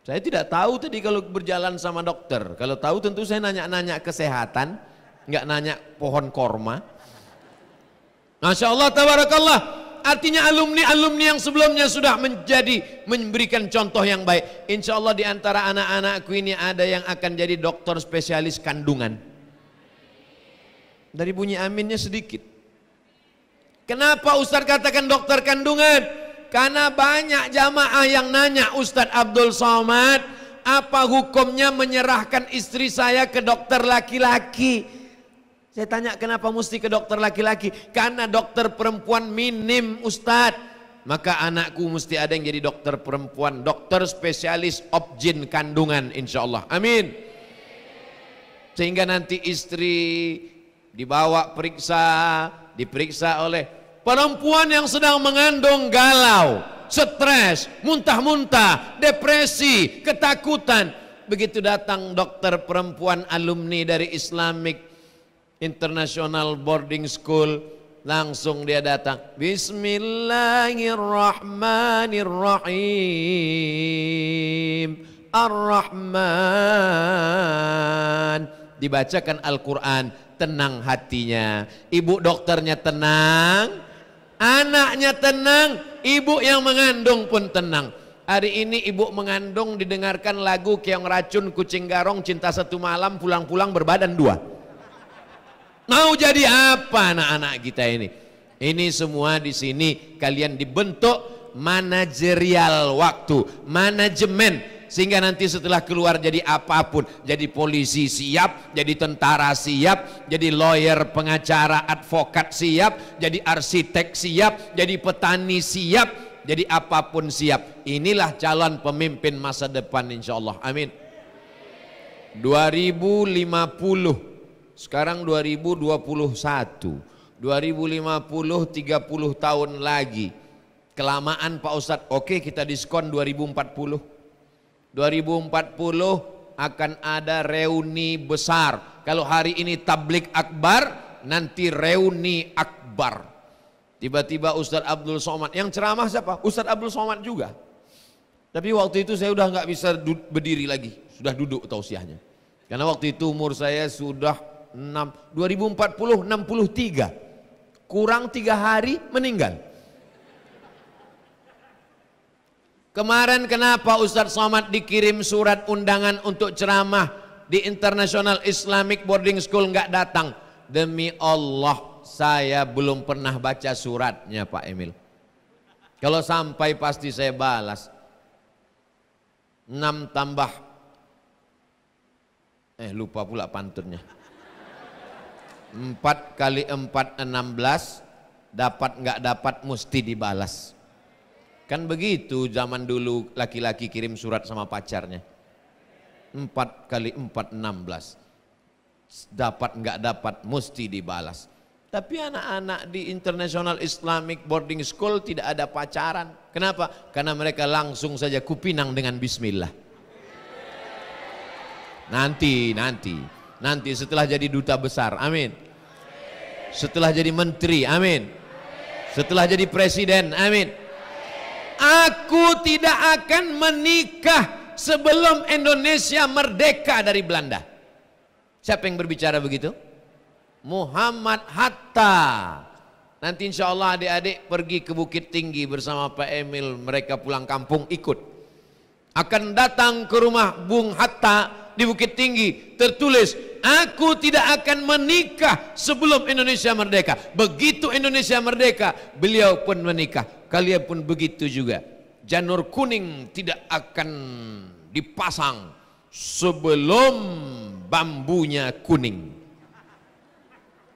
Saya tidak tahu tadi kalau berjalan sama dokter. Kalau tahu tentu saya nanya-nanya kesehatan, nggak nanya pohon korma. Masya Allah, tabarakallah. Artinya alumni-alumni yang sebelumnya sudah memberikan contoh yang baik. Insya Allah di antara anak-anakku ini ada yang akan jadi dokter spesialis kandungan. Dari bunyi aminnya sedikit. Kenapa Ustadz katakan dokter kandungan? Karena banyak jamaah yang nanya, Ustadz Abdul Somad, apa hukumnya menyerahkan istri saya ke dokter laki-laki? Saya tanya, kenapa mesti ke dokter laki-laki? Karena dokter perempuan minim, Ustadz. Maka anakku mesti ada yang jadi dokter perempuan, dokter spesialis obgyn kandungan, insya Allah. Amin. Sehingga nanti istri dibawa diperiksa oleh perempuan yang sedang mengandung, galau, stres, muntah-muntah, depresi, ketakutan. Begitu datang dokter perempuan alumni dari Islamic International Boarding School, langsung dia datang, Bismillahirrahmanirrahim, Ar-Rahman. Dibacakan Al-Quran, tenang hatinya. Ibu dokternya tenang, anaknya tenang, ibu yang mengandung pun tenang. Hari ini ibu mengandung didengarkan lagu Keong Racun, Kucing Garong, Cinta Satu Malam, pulang-pulang berbadan dua. Mau jadi apa anak-anak kita ini? Ini semua di sini kalian dibentuk manajerial waktu, manajemen. Sehingga nanti setelah keluar jadi apapun, jadi polisi siap, jadi tentara siap, jadi lawyer, pengacara, advokat siap, jadi arsitek siap, jadi petani siap, jadi apapun siap. Inilah calon pemimpin masa depan insya Allah. Amin. 2050, sekarang 2021, 2050 30 tahun lagi. Kelamaan Pak Ustadz, oke kita diskon 2040. 2040 akan ada reuni besar. Kalau hari ini tablik akbar, nanti reuni akbar. Tiba-tiba Ustadz Abdul Somad, yang ceramah siapa? Ustadz Abdul Somad juga. Tapi waktu itu saya udah nggak bisa berdiri lagi, sudah duduk tausiahnya. Karena waktu itu umur saya sudah 2040 63, kurang 3 hari meninggal. Kemarin kenapa Ustadz Somad dikirim surat undangan untuk ceramah di International Islamic Boarding School nggak datang? Demi Allah saya belum pernah baca suratnya Pak Emil. Kalau sampai pasti saya balas. 6 tambah lupa pula pantunnya. 4 kali 4 16, dapat nggak dapat mesti dibalas. Kan begitu zaman dulu laki-laki kirim surat sama pacarnya. 4 kali 4 16. dapat nggak dapat mesti dibalas. Tapi anak-anak di International Islamic Boarding School tidak ada pacaran. Kenapa? Karena mereka langsung saja kupinang dengan bismillah. Nanti setelah jadi duta besar, amin. Setelah jadi menteri, amin. Setelah jadi presiden, amin. Aku tidak akan menikah sebelum Indonesia merdeka dari Belanda. Siapa yang berbicara begitu? Muhammad Hatta. Nanti insya Allah adik-adik pergi ke Bukit Tinggi bersama Pak Emil, mereka pulang kampung ikut. Akan datang ke rumah Bung Hatta di Bukit Tinggi, tertulis, aku tidak akan menikah sebelum Indonesia merdeka. Begitu Indonesia merdeka, beliau pun menikah. Kalian pun begitu juga. Janur kuning tidak akan dipasang sebelum bambunya kuning.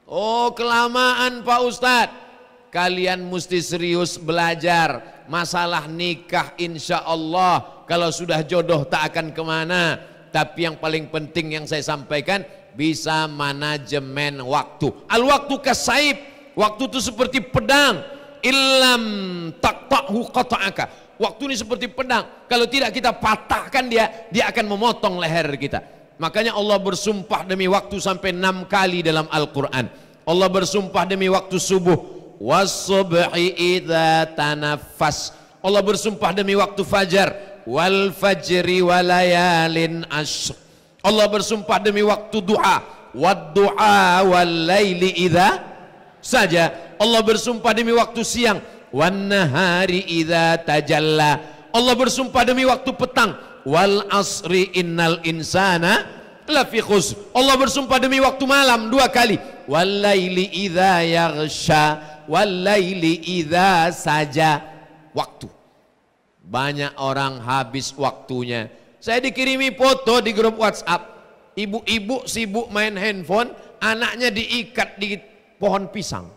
Oh, kelamaan Pak Ustadz. Kalian mesti serius belajar masalah nikah. Insya Allah kalau sudah jodoh tak akan kemana. Tapi yang paling penting yang saya sampaikan, bisa manajemen waktu. Al waktu kasaib, waktu itu seperti pedang. Illam taqta'hu qata'aka. Waktu ini seperti pedang. Kalau tidak kita patahkan dia akan memotong leher kita. Makanya Allah bersumpah demi waktu sampai 6 kali dalam Al-Quran. Allah bersumpah demi waktu subuh. Was-subhi idza tanaffas. Allah bersumpah demi waktu fajar. Wal fajri walayalin ashr. Allah bersumpah demi waktu duha. Wad duha wal laili idza saja. Allah bersumpah demi waktu siang. Wan nahari idza tajalla. Allah bersumpah demi waktu petang. Wal asri innal insana lafi khusr. Allah bersumpah demi waktu malam 2 kali. Wal laili idza yaghsha. Wal laili idza saja. Waktu. Banyak orang habis waktunya. Saya dikirimi foto di grup WhatsApp. Ibu-ibu sibuk main handphone, anaknya diikat di pohon pisang.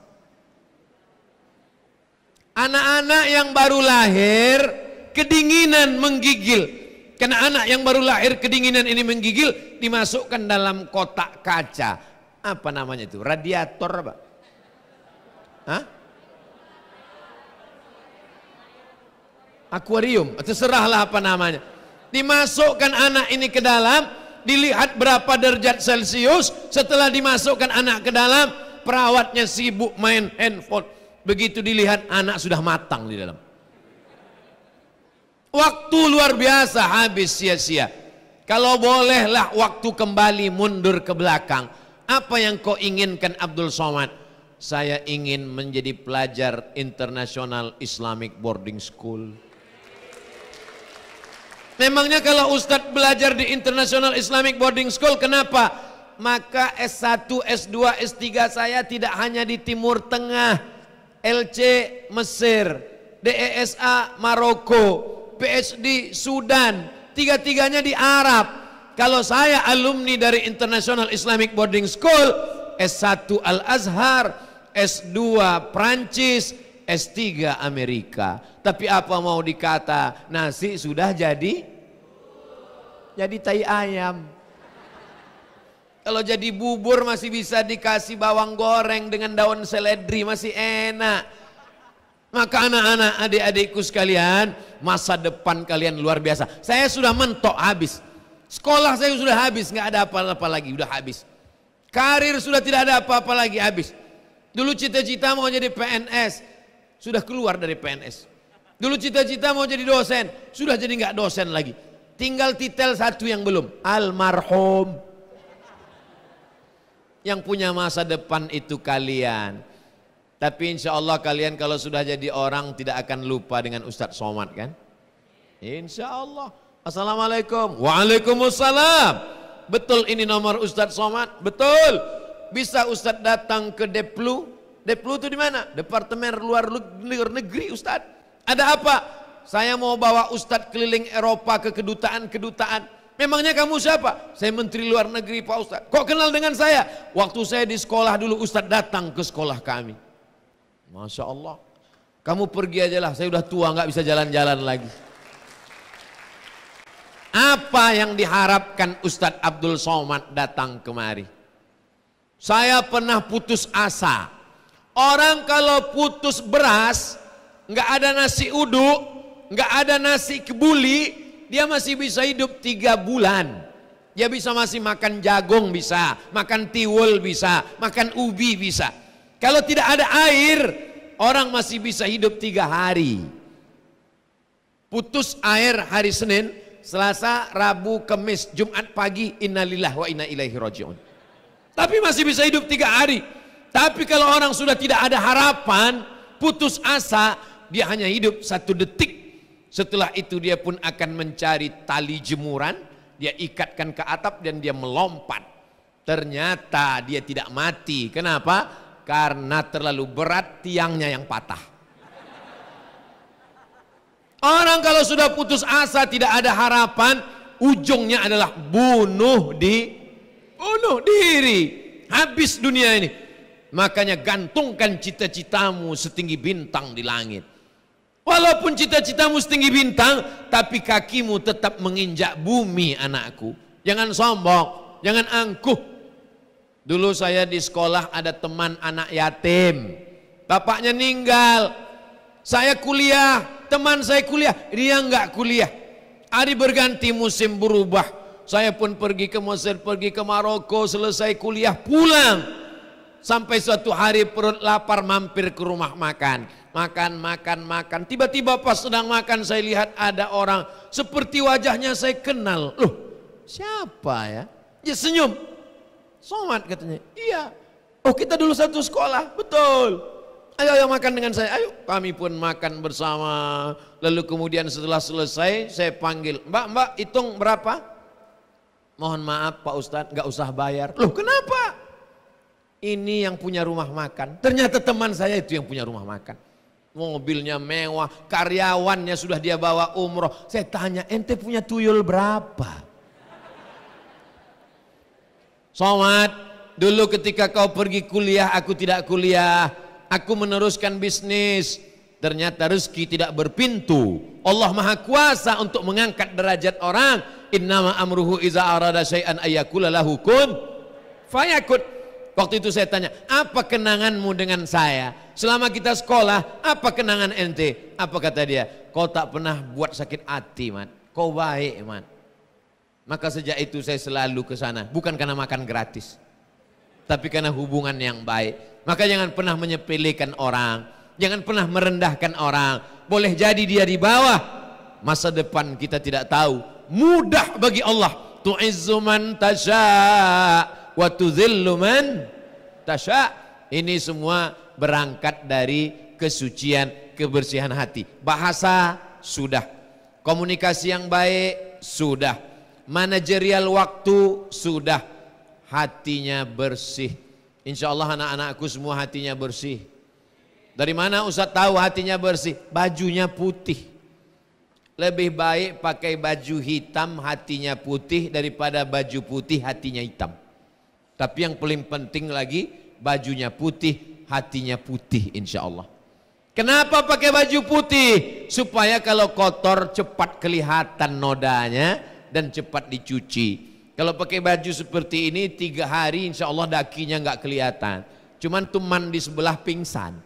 Anak-anak yang baru lahir kedinginan menggigil. Karena anak yang baru lahir kedinginan ini menggigil, dimasukkan dalam kotak kaca. Apa namanya itu? Radiator apa? Hah? Akuarium, terserahlah apa namanya. Dimasukkan anak ini ke dalam, dilihat berapa derajat Celcius. Setelah dimasukkan anak ke dalam, perawatnya sibuk main handphone. Begitu dilihat anak sudah matang di dalam. Waktu luar biasa habis sia-sia. Kalau bolehlah waktu kembali mundur ke belakang. Apa yang kau inginkan Abdul Somad? Saya ingin menjadi pelajar International Islamic Boarding School. Memangnya kalau Ustadz belajar di International Islamic Boarding School, kenapa? Maka S1, S2, S3 saya tidak hanya di Timur Tengah, LC Mesir, DESA Maroko, PhD Sudan, tiga-tiganya di Arab. Kalau saya alumni dari International Islamic Boarding School, S1 Al-Azhar, S2 Prancis, S3 Amerika. Tapi apa mau dikata, nasi sudah jadi tai ayam. Kalau jadi bubur masih bisa dikasih bawang goreng dengan daun seledri, masih enak. Maka anak-anak, adik-adikku sekalian, masa depan kalian luar biasa. Saya sudah mentok habis. Sekolah saya sudah habis, nggak ada apa-apa lagi, udah habis. Karir sudah tidak ada apa-apa lagi, habis. Dulu cita-cita mau jadi PNS, sudah keluar dari PNS. Dulu cita-cita mau jadi dosen, sudah jadi nggak dosen lagi. Tinggal titel satu yang belum, almarhum. Yang punya masa depan itu kalian. Tapi insya Allah kalian kalau sudah jadi orang tidak akan lupa dengan Ustadz Somad kan? Insya Allah. Assalamualaikum. Waalaikumsalam. Betul ini nomor Ustadz Somad? Betul. Bisa Ustadz datang ke Deplu? Deplu itu di mana? Departemen Luar Negeri Ustadz. Ada apa? Saya mau bawa Ustadz keliling Eropa ke kedutaan-kedutaan. Memangnya kamu siapa? Saya Menteri Luar Negeri Pak Ustadz. Kok kenal dengan saya? Waktu saya di sekolah dulu Ustadz datang ke sekolah kami. Masya Allah. Kamu pergi aja lah, saya udah tua nggak bisa jalan-jalan lagi. Apa yang diharapkan Ustadz Abdul Somad datang kemari? Saya pernah putus asa. Orang kalau putus beras, nggak ada nasi uduk, nggak ada nasi kebuli, dia masih bisa hidup 3 bulan. Dia bisa masih makan jagung bisa, makan tiwul bisa, makan ubi bisa. Kalau tidak ada air, orang masih bisa hidup 3 hari. Putus air hari Senin, Selasa, Rabu, Kamis, Jumat pagi, innalillah wa inna ilaihi raji'un. Tapi masih bisa hidup 3 hari. Tapi kalau orang sudah tidak ada harapan, putus asa, dia hanya hidup 1 detik. Setelah itu dia pun akan mencari tali jemuran, dia ikatkan ke atap dan dia melompat. Ternyata dia tidak mati. Kenapa? Karena terlalu berat tiangnya yang patah. Orang kalau sudah putus asa, tidak ada harapan, ujungnya adalah bunuh diri. Habis dunia ini. Makanya gantungkan cita-citamu setinggi bintang di langit. Walaupun cita-citamu setinggi bintang, tapi kakimu tetap menginjak bumi, anakku. Jangan sombong, jangan angkuh. Dulu saya di sekolah ada teman anak yatim. Bapaknya meninggal. Saya kuliah, teman saya kuliah, dia enggak kuliah. Hari berganti, musim berubah. Saya pun pergi ke Mesir, pergi ke Maroko, selesai kuliah pulang. Sampai suatu hari perut lapar, mampir ke rumah makan. Makan. Tiba-tiba pas sedang makan saya lihat ada orang seperti wajahnya saya kenal. Loh, siapa ya? Dia senyum. Somad katanya. Iya. Oh, kita dulu satu sekolah. Betul. Ayo makan dengan saya. Ayo. Kami pun makan bersama. Lalu kemudian setelah selesai saya panggil, Mbak, hitung berapa? Mohon maaf Pak Ustadz, nggak usah bayar. Loh, kenapa? Ini yang punya rumah makan. Ternyata teman saya itu yang punya rumah makan. Mobilnya mewah, karyawannya sudah dia bawa umroh. Saya tanya, ente punya tuyul berapa? Somad, dulu ketika kau pergi kuliah, aku tidak kuliah. Aku meneruskan bisnis. Ternyata rezeki tidak berpintu. Allah Maha Kuasa untuk mengangkat derajat orang. Innama amruhu iza arada syai'an ayyakula lahu kun fayakun. Waktu itu saya tanya, apa kenanganmu dengan saya? Selama kita sekolah, apa kenangan ente? Apa kata dia? Kau tak pernah buat sakit hati, man. Kau baik, man. Maka sejak itu saya selalu ke sana. Bukan karena makan gratis, tapi karena hubungan yang baik. Maka jangan pernah menyepelekan orang. Jangan pernah merendahkan orang. Boleh jadi dia di bawah. Masa depan kita tidak tahu. Mudah bagi Allah. Tu'izzu man tasya' wa tudzillu man tasya'. Ini semua berangkat dari kesucian, kebersihan hati. Bahasa sudah, komunikasi yang baik sudah, manajerial waktu sudah, hatinya bersih. Insya Allah anak-anakku semua hatinya bersih. Dari mana Ustaz tahu hatinya bersih? Bajunya putih. Lebih baik pakai baju hitam hatinya putih daripada baju putih hatinya hitam. Tapi yang paling penting lagi, bajunya putih, hatinya putih insya Allah. Kenapa pakai baju putih? Supaya kalau kotor cepat kelihatan nodanya dan cepat dicuci. Kalau pakai baju seperti ini 3 hari insya Allah dakinya nggak kelihatan. Cuman teman di sebelah pingsan.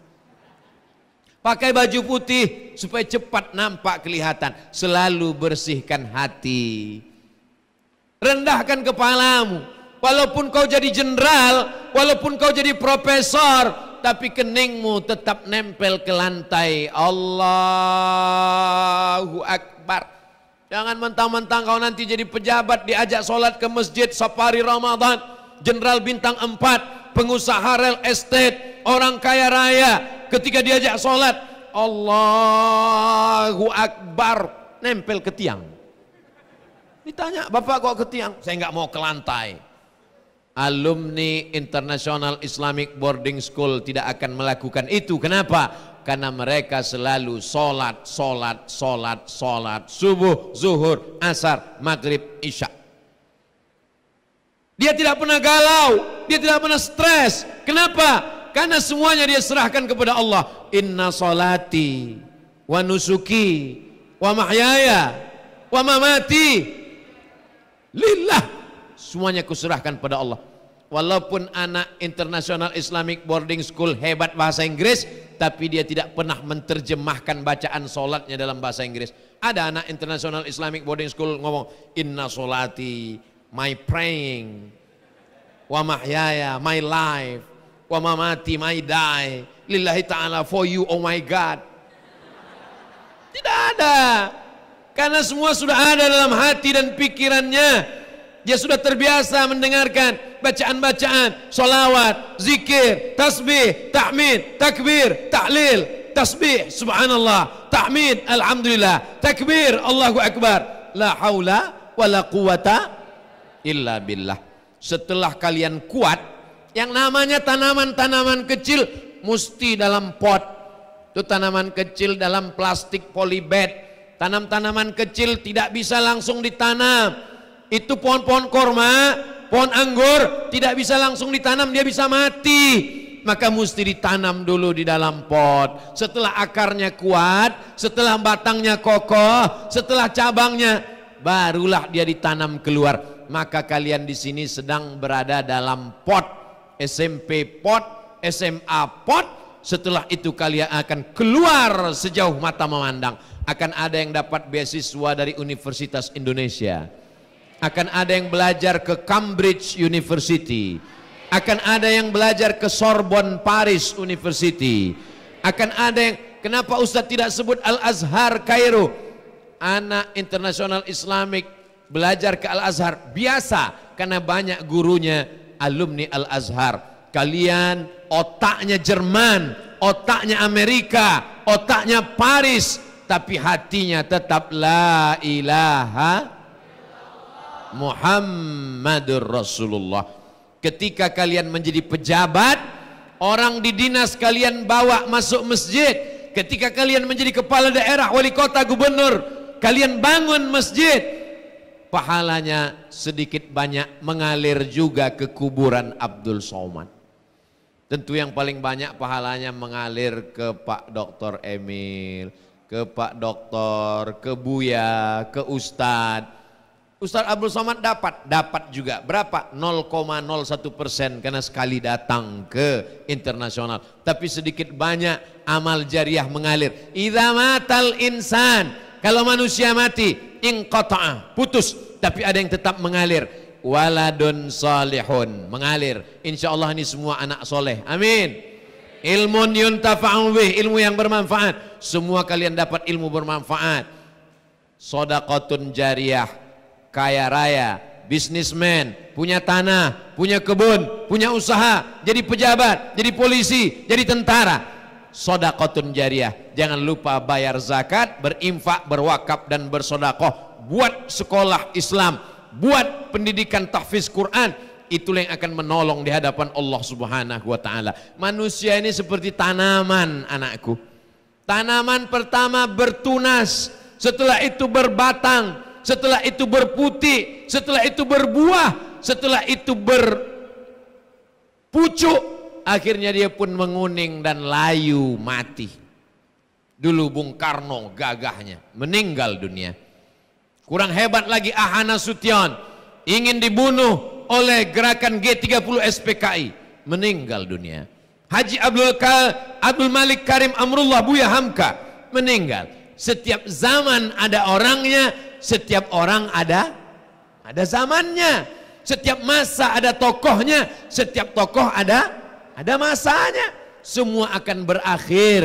Pakai baju putih supaya cepat nampak kelihatan. Selalu bersihkan hati. Rendahkan kepalamu. Walaupun kau jadi jenderal, walaupun kau jadi profesor, tapi keningmu tetap nempel ke lantai. Allahu Akbar. Jangan mentang-mentang kau nanti jadi pejabat, diajak sholat ke masjid safari Ramadan, jenderal bintang 4, pengusaha real estate, orang kaya raya, ketika diajak sholat, Allahu Akbar, nempel ke tiang. Ditanya, Bapak kok ke tiang? Saya nggak mau ke lantai. Alumni International Islamic Boarding School tidak akan melakukan itu. Kenapa? Karena mereka selalu sholat subuh, zuhur, asar, maghrib, isya. Dia tidak pernah galau, dia tidak pernah stres. Kenapa? Karena semuanya dia serahkan kepada Allah. Inna sholati wa nusuki wa mahyaya wa mamati lillah. Semuanya kuserahkan pada Allah. Walaupun anak International Islamic Boarding School hebat bahasa Inggris, tapi dia tidak pernah menerjemahkan bacaan solatnya dalam bahasa Inggris. Ada anak International Islamic Boarding School ngomong, inna solati, my praying, wa mahyaya, my life, wa mamati, my die, lillahi ta'ala, for you, oh my God. Tidak ada. Karena semua sudah ada dalam hati dan pikirannya. Dia sudah terbiasa mendengarkan bacaan-bacaan, solawat, zikir, tasbih, tahmid, takbir, tahlil, tasbih, subhanallah, tahmid, alhamdulillah, takbir, Allahu Akbar, la haula wa la quwata illa billah. Setelah kalian kuat, yang namanya tanaman-tanaman kecil mesti dalam pot. Itu tanaman kecil dalam plastik polybag. Tanam-tanaman kecil tidak bisa langsung ditanam. Itu pohon-pohon korma, pohon anggur tidak bisa langsung ditanam, dia bisa mati. Maka mesti ditanam dulu di dalam pot. Setelah akarnya kuat, setelah batangnya kokoh, setelah cabangnya, barulah dia ditanam keluar. Maka kalian di sini sedang berada dalam pot, SMP pot, SMA pot. Setelah itu kalian akan keluar sejauh mata memandang. Akan ada yang dapat beasiswa dari Universitas Indonesia. Akan ada yang belajar ke Cambridge University, akan ada yang belajar ke Sorbonne Paris University, akan ada yang, kenapa Ustadz tidak sebut Al-Azhar Kairo? Anak International Islamic belajar ke Al-Azhar biasa, karena banyak gurunya alumni Al-Azhar. Kalian otaknya Jerman, otaknya Amerika, otaknya Paris, tapi hatinya tetap la ilaha Muhammadur Rasulullah. Ketika kalian menjadi pejabat, orang di dinas kalian bawa masuk masjid. Ketika kalian menjadi kepala daerah, wali kota, gubernur, kalian bangun masjid. Pahalanya sedikit banyak mengalir juga ke kuburan Abdul Somad. Tentu yang paling banyak pahalanya mengalir ke Pak Dr. Emil, ke Pak Doktor, ke Buya, ke Ustadz. Ustadz Abdul Somad dapat juga berapa? 0,01% karena sekali datang ke internasional. Tapi sedikit banyak amal jariah mengalir. Idza matal insan, kalau manusia mati, inqata'a, putus, tapi ada yang tetap mengalir. Waladun salihun, mengalir. Insya Allah ini semua anak soleh. Amin. Ilmun yuntafa'u bih, ilmu yang bermanfaat. Semua kalian dapat ilmu bermanfaat. Shadaqatun jariyah, kaya raya, bisnismen, punya tanah, punya kebun, punya usaha, jadi pejabat, jadi polisi, jadi tentara. Shadaqatun jariyah. Jangan lupa bayar zakat, berinfak, berwakaf dan bersodakoh. Buat sekolah Islam, buat pendidikan tahfiz Quran. Itulah yang akan menolong di hadapan Allah Subhanahu wa ta'ala. Manusia ini seperti tanaman, anakku. Tanaman pertama bertunas, setelah itu berbatang, setelah itu berputih, setelah itu berbuah, setelah itu berpucuk, akhirnya dia pun menguning dan layu, mati. Dulu Bung Karno gagahnya, meninggal dunia. Kurang hebat lagi Ahana Sution, ingin dibunuh oleh gerakan G30 SPKI, meninggal dunia. Haji Abdul Malik Karim Amrullah Buya Hamka, meninggal. Setiap zaman ada orangnya, setiap orang ada zamannya, setiap masa ada tokohnya, setiap tokoh ada masanya. Semua akan berakhir.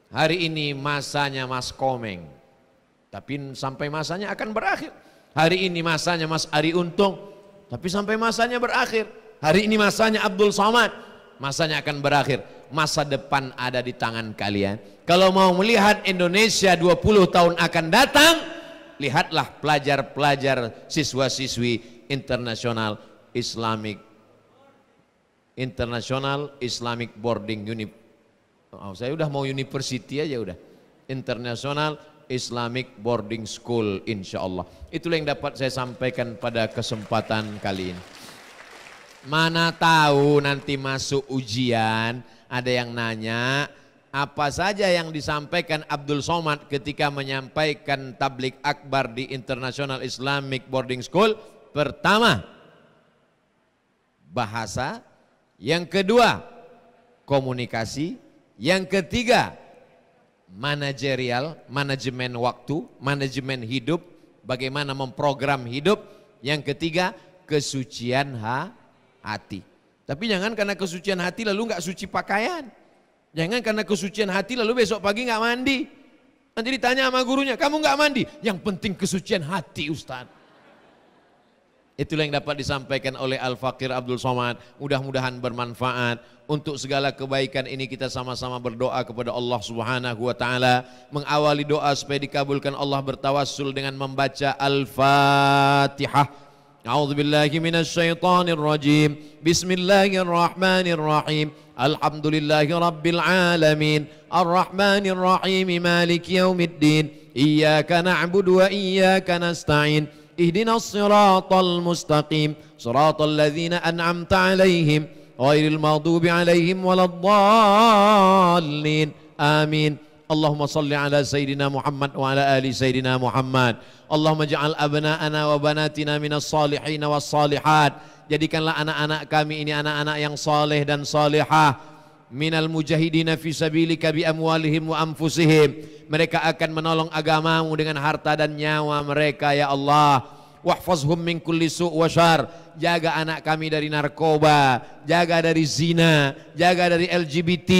Hari ini masanya Mas Komeng, tapi sampai masanya akan berakhir. Hari ini masanya Mas Ari Untung, tapi sampai masanya berakhir. Hari ini masanya Abdul Somad, masanya akan berakhir. Masa depan ada di tangan kalian. Kalau mau melihat Indonesia 20 tahun akan datang, lihatlah pelajar-pelajar, siswa-siswi International Islamic Boarding saya udah mau university aja udah. International Islamic Boarding School, insya Allah. Itulah yang dapat saya sampaikan pada kesempatan kali ini. Mana tahu nanti masuk ujian ada yang nanya apa saja yang disampaikan Abdul Somad ketika menyampaikan tablik akbar di International Islamic Boarding School. Pertama, bahasa, yang kedua komunikasi, yang ketiga manajerial, manajemen waktu, manajemen hidup, bagaimana memprogram hidup, yang ketiga kesucian hati. Tapi jangan karena kesucian hati lalu nggak suci pakaian. Jangan karena kesucian hati lalu besok pagi nggak mandi. Nanti ditanya sama gurunya, kamu nggak mandi? Yang penting kesucian hati, Ustaz. Itulah yang dapat disampaikan oleh Al-Faqir Abdul Somad. Mudah-mudahan bermanfaat. Untuk segala kebaikan ini kita sama-sama berdoa kepada Allah Subhanahu wa taala. Mengawali doa supaya dikabulkan Allah, bertawassul dengan membaca Al-Fatihah. A'udzu billahi minasy syaithanir rajim. Bismillahirrahmanirrahim. Alhamdulillahi rabbil alamin. Arrahmanir rahim. Maliki yaumiddin. Iyyaka na'budu wa iyyaka nasta'in. Ihdinas siratal mustaqim. Siratal ladzina an'amta 'alaihim ghairil maghdubi 'alaihim waladdallin. Amin. Allahumma salli ala Sayyidina Muhammad wa ala ali Sayyidina Muhammad. Allahumma ja'al abna'ana wa banatina minas salihin was salihat. Jadikanlah anak-anak kami ini anak-anak yang saleh dan salihah. Minal mujahidina fi sabilika bi amwalihim wa anfusihim. Mereka akan menolong agamamu dengan harta dan nyawa mereka ya Allah. Wahfazhum min kulli su' wa syar. Jaga anak kami dari narkoba, jaga dari zina, jaga dari LGBT,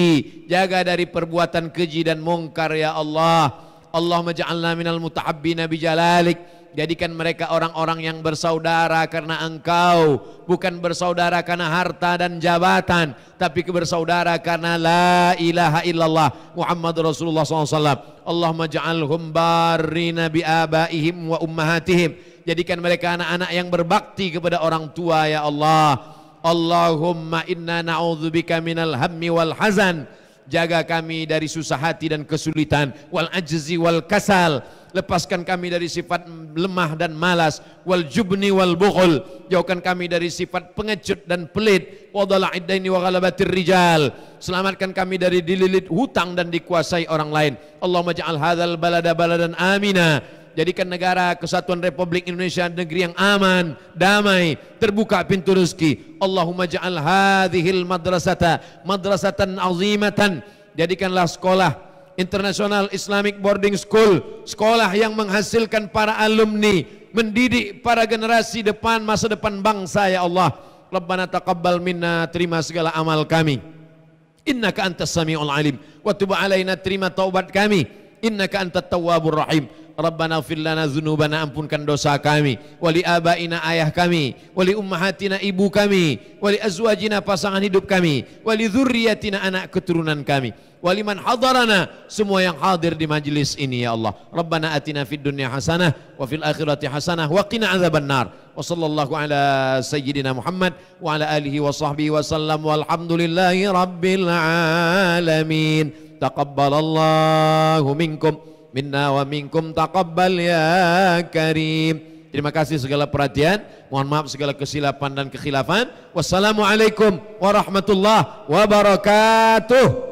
jaga dari perbuatan keji dan mungkar ya Allah. Allahumma ja'alna minal mutahabbina bijalalik. Jadikan mereka orang-orang yang bersaudara karena Engkau, bukan bersaudara karena harta dan jabatan, tapi bersaudara karena la ilaha illallah Muhammad Rasulullah SAW. Allahumma ja'alhum barrina bi abaihim wa ummahatihim. Jadikan mereka anak-anak yang berbakti kepada orang tua ya Allah. Allahumma inna na'udzubika minal hammi wal hazan. Jaga kami dari susah hati dan kesulitan, wal ajzi wal kasal. Lepaskan kami dari sifat lemah dan malas, wal jubni wal bukhul. Jauhkan kami dari sifat pengecut dan pelit, wa dhala'iddaini wa ghalabatir rijal. Selamatkan kami dari dililit hutang dan dikuasai orang lain. Allahumma ja'al hadzal balada baladan amina. Jadikan negara Kesatuan Republik Indonesia negeri yang aman, damai, terbuka pintu rezeki. Allahumma ja'al hadhil madrasata madrasatan azimatan. Jadikanlah sekolah International Islamic Boarding School sekolah yang menghasilkan para alumni, mendidik para generasi depan, masa depan bangsa ya Allah. Rabbana taqabbal minna, terima segala amal kami. Innaka antas samiul alim wa tub alaina, terima taubat kami. Innaka antat tawwabur rahim. Rabbana ighfir lana dzunubana, ampunkan dosa kami, wali abaina, ayah kami, wali ummahatina, ibu kami, wali azwajina, pasangan hidup kami, wali dzurriyyatina, anak keturunan kami, wali man hadarana, semua yang hadir di majlis ini ya Allah. Rabbana atina fid dunya hasanah wa fil akhirati hasanah wa qina adzabannar. Wa sallallahu ala sayyidina Muhammad wa ala alihi wa sahbihi wa sallam walhamdulillahi rabbil alamin. Taqabbalallahu minkum minna wa minkum taqabbal ya karim. Terima kasih segala perhatian. Mohon maaf segala kesilapan dan kekhilafan. Wassalamualaikum warahmatullahi wabarakatuh.